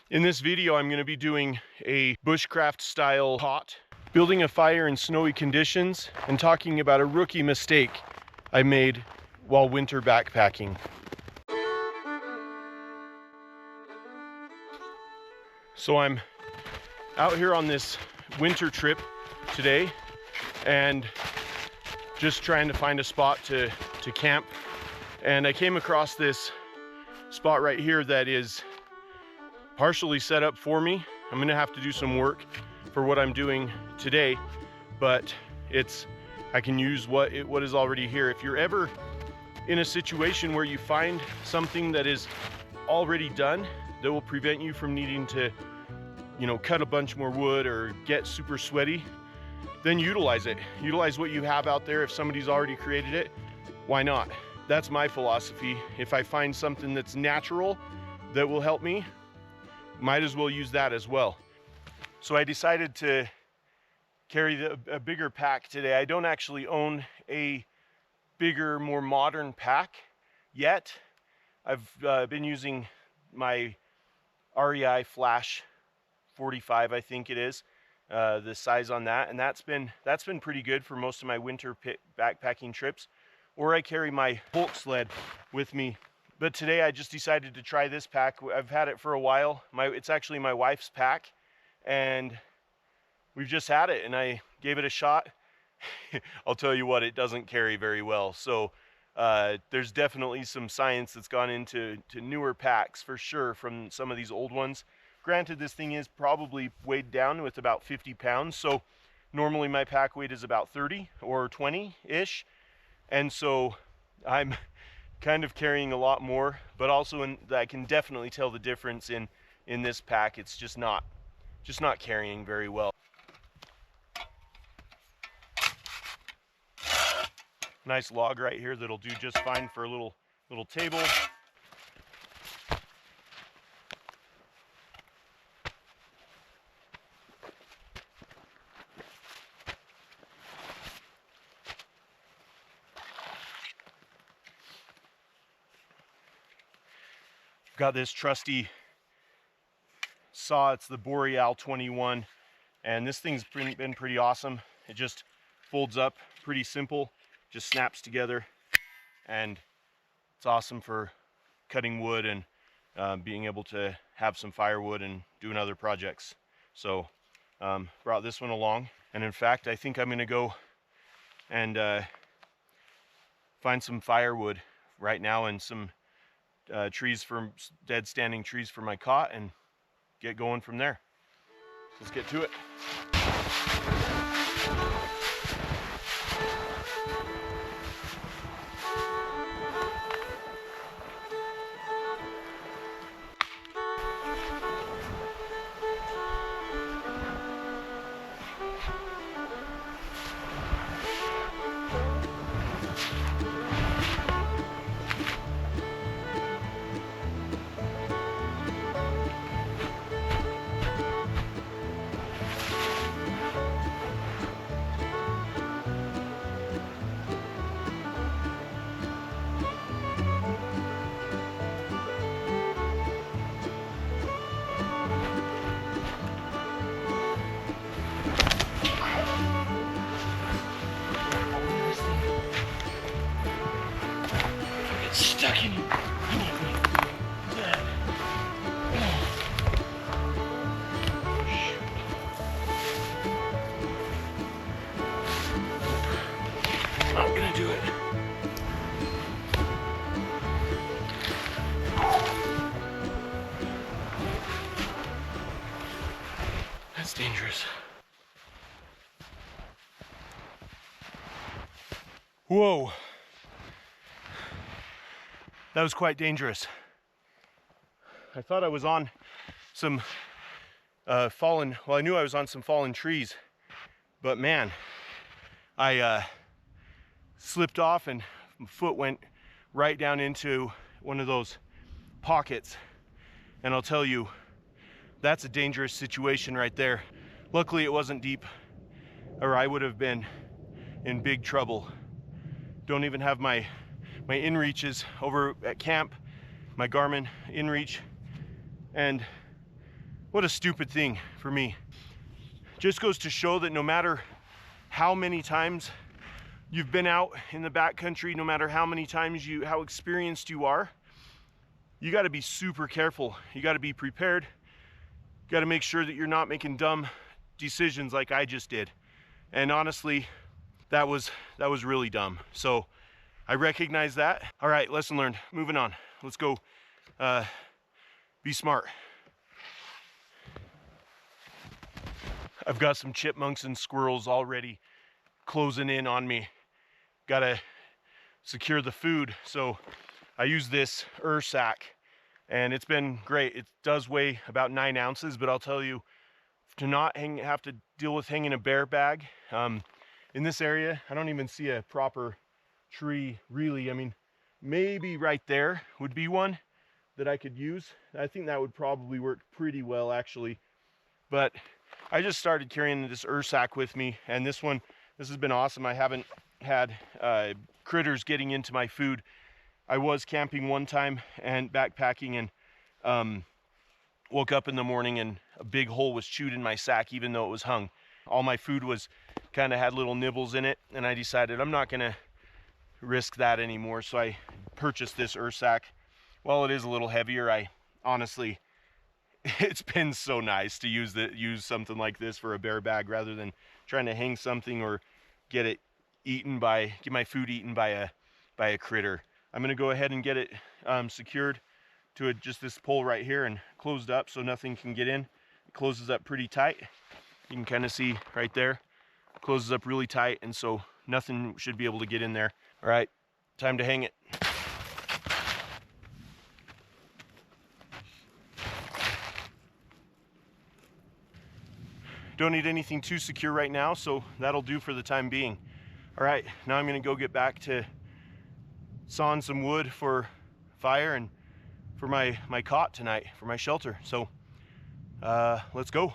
In this video, I'm going to be doing a bushcraft style cot, building a fire in snowy conditions, and talking about a rookie mistake I made while winter backpacking. So I'm out here on this winter trip today and just trying to find a spot to camp. And I came across this spot right here that is partially set up for me. I'm gonna have to do some work for what I'm doing today, but I can use what is already here. If you're ever in a situation where you find something that is already done that will prevent you from needing to, cut a bunch more wood or get super sweaty, then utilize it. Utilize what you have out there. If somebody's already created it, why not? That's my philosophy. If I find something that's natural that will help me, might as well use that as well. So I decided to carry a bigger pack today. I don't actually own a bigger, more modern pack yet. I've been using my REI Flash 45, I think it is, the size on that, and that's been pretty good for most of my winter backpacking trips. Or I carry my bulk sled with me. But today I just decided to try this pack. I've had it for a while. It's actually my wife's pack, and we've just had it, and I gave it a shot. I'll tell you what, it doesn't carry very well. So there's definitely some science that's gone into newer packs for sure from some of these old ones. Granted, this thing is probably weighed down with about 50 pounds. So normally my pack weight is about 30 or 20-ish. And so I'm kind of carrying a lot more, but also I can definitely tell the difference in this pack. It's just not carrying very well. Nice log right here that'll do just fine for a little table. Got this trusty saw. It's the Boreal 21, and this thing's been pretty awesome. It just folds up, pretty simple, just snaps together, and it's awesome for cutting wood and being able to have some firewood and doing other projects. So brought this one along, and in fact I think I'm gonna go and find some firewood right now and some dead standing trees for my cot and get going from there. Let's get to it. Stuck in you. I'm gonna do it. That's dangerous. Whoa. That was quite dangerous. I thought I was on some I knew I was on some fallen trees, but man, I slipped off and my foot went right down into one of those pockets. And I'll tell you, that's a dangerous situation right there. Luckily it wasn't deep, or I would have been in big trouble. Don't even have my inReaches over at camp, my Garmin inReach, and What a stupid thing for me. Just goes to show that no matter how many times you've been out in the backcountry, no matter how many times how experienced you are, you got to be super careful. You got to be prepared. You got to make sure that you're not making dumb decisions like I just did. And honestly, that was really dumb. So I recognize that. All right, lesson learned. Moving on. Let's go. Be smart. I've got some chipmunks and squirrels already closing in on me. Gotta secure the food. So I use this sack, and it's been great. It does weigh about 9 ounces, but I'll tell you, to not have to deal with hanging a bear bag. In this area, I don't even see a proper tree really. I mean, maybe right there would be one that I could use. I think that would probably work pretty well actually. But I just started carrying this sack with me, and this has been awesome. I haven't had critters getting into my food. I was camping one time and backpacking, and woke up in the morning and a big hole was chewed in my sack even though it was hung. All my food was kind of had little nibbles in it, and I decided I'm not gonna risk that anymore. So I purchased this sack. While it is a little heavier, I honestly, it's been so nice to use something like this for a bear bag rather than trying to hang something or get my food eaten by a critter. I'm gonna go ahead and get it secured to just this pole right here and closed up so nothing can get in. It closes up pretty tight. You can kind of see right there, closes up really tight, and so nothing should be able to get in there. All right, time to hang it. Don't need anything too secure right now, so that'll do for the time being. All right, now I'm gonna go get back to sawing some wood for fire and for my cot tonight, for my shelter. So let's go.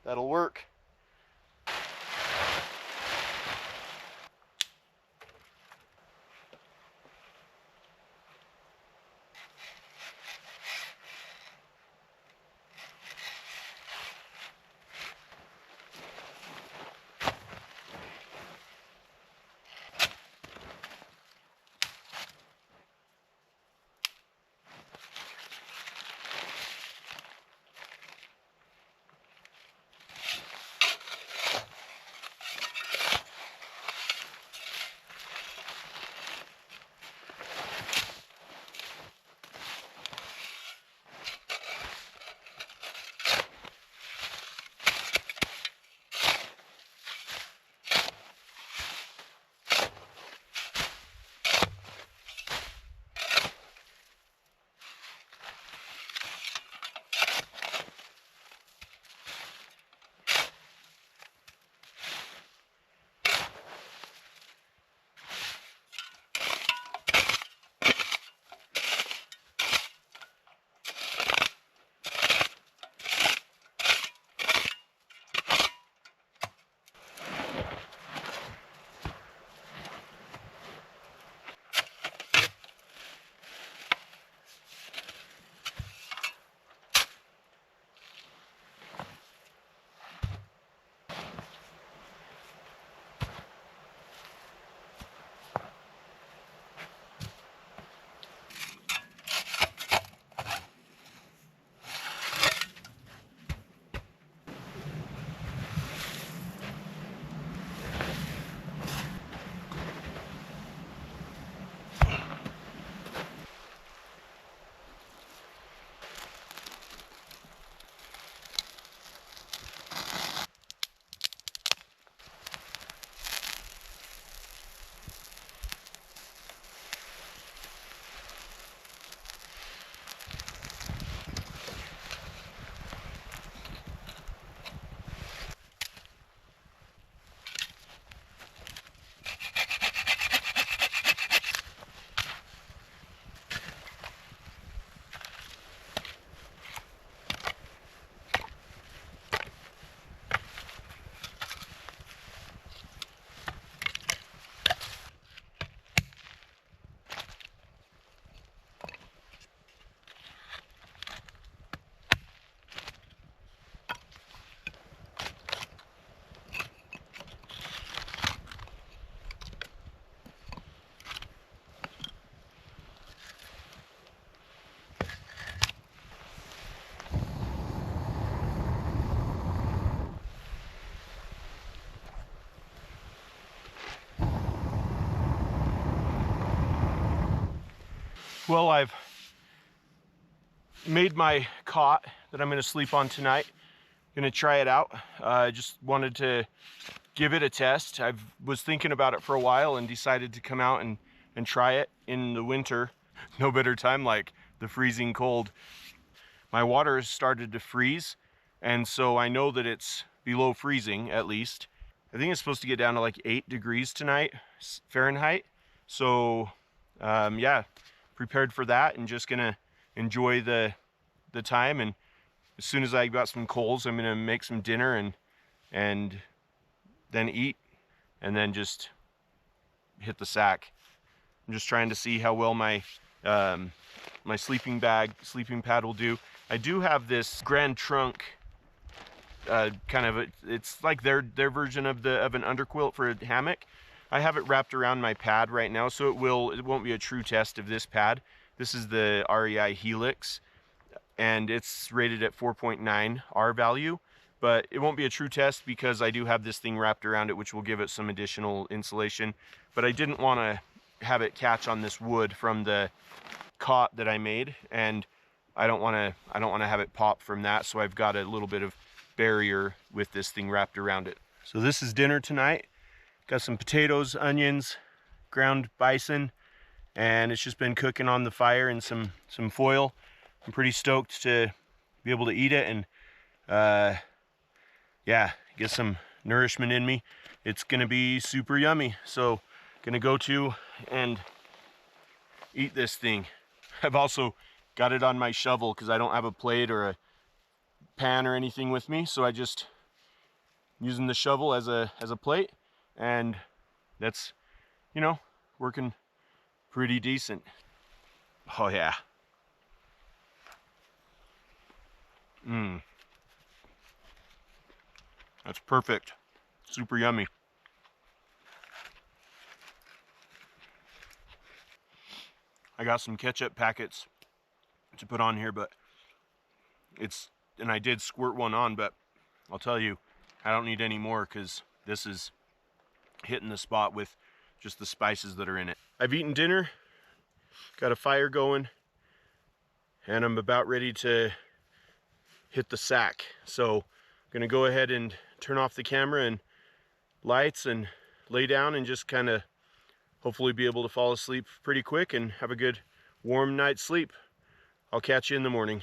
That'll work. Well, I've made my cot that I'm gonna sleep on tonight. Gonna try it out. I just wanted to give it a test. I was thinking about it for a while and decided to come out and try it in the winter. No better time like the freezing cold. My water has started to freeze, and so I know that it's below freezing at least. I think it's supposed to get down to like 8 degrees tonight, Fahrenheit. So yeah, prepared for that and just gonna enjoy the time. And as soon as I got some coals, I'm gonna make some dinner and then eat, and then just hit the sack. I'm just trying to see how well my my sleeping pad will do. I do have this Grand Trunk kind of it's like their version of an underquilt for a hammock. I have it wrapped around my pad right now, so it won't be a true test of this pad. This is the REI Helix, and it's rated at 4.9 R value, but it won't be a true test because I do have this thing wrapped around it, which will give it some additional insulation. But I didn't want to have it catch on this wood from the cot that I made, and I don't want to have it pop from that, so I've got a little bit of barrier with this thing wrapped around it. So this is dinner tonight. Got some potatoes, onions, ground bison, and it's just been cooking on the fire in some foil. I'm pretty stoked to be able to eat it and yeah, get some nourishment in me. It's gonna be super yummy. So gonna go to and eat this thing. I've also got it on my shovel because I don't have a plate or a pan or anything with me, so I just using the shovel as a plate, and that's, you know, working pretty decent. Oh yeah. That's perfect. Super yummy. I got some ketchup packets to put on here, but and I did squirt one on, but I'll tell you, I don't need any more because this is hitting the spot with just the spices that are in it. I've eaten dinner, got a fire going, and I'm about ready to hit the sack. So I'm gonna go ahead and turn off the camera and lights and lay down and just kind of hopefully be able to fall asleep pretty quick and have a good warm night's sleep. I'll catch you in the morning.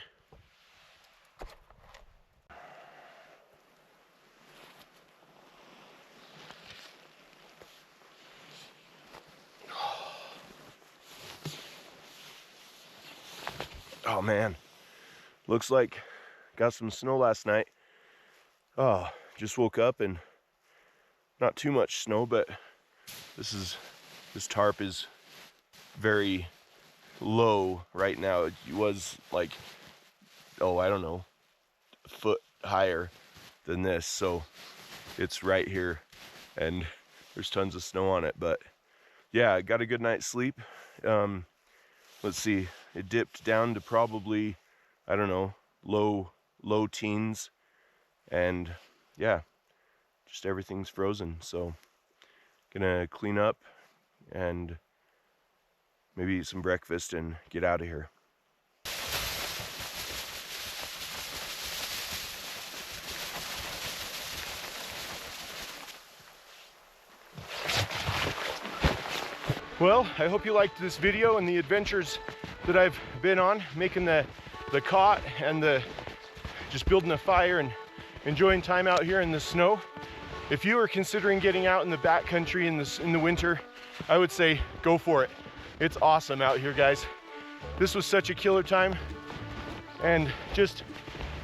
Oh man, looks like got some snow last night. Oh, just woke up and not too much snow, but this tarp is very low right now. It was like, oh, I don't know, a foot higher than this, so it's right here and there's tons of snow on it. But yeah, I got a good night's sleep. Let's see, it dipped down to probably, I don't know, low teens, and yeah, just everything's frozen. So gonna clean up and maybe eat some breakfast and get out of here. Well, I hope you liked this video and the adventures that I've been on, making the cot and just building a fire and enjoying time out here in the snow. If you are considering getting out in the backcountry in the winter, I would say go for it. It's awesome out here, guys. This was such a killer time, and just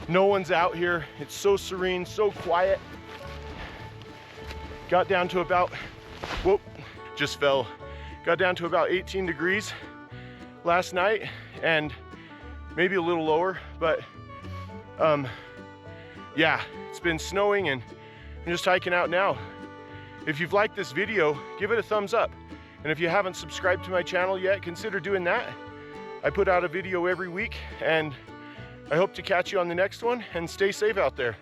no one's out here. It's so serene, so quiet. Got down to about, whoop, just fell. Got down to about 18 degrees last night, and maybe a little lower, but yeah, it's been snowing and I'm just hiking out now. If you've liked this video, give it a thumbs up. And if you haven't subscribed to my channel yet, consider doing that. I put out a video every week, and I hope to catch you on the next one, and stay safe out there.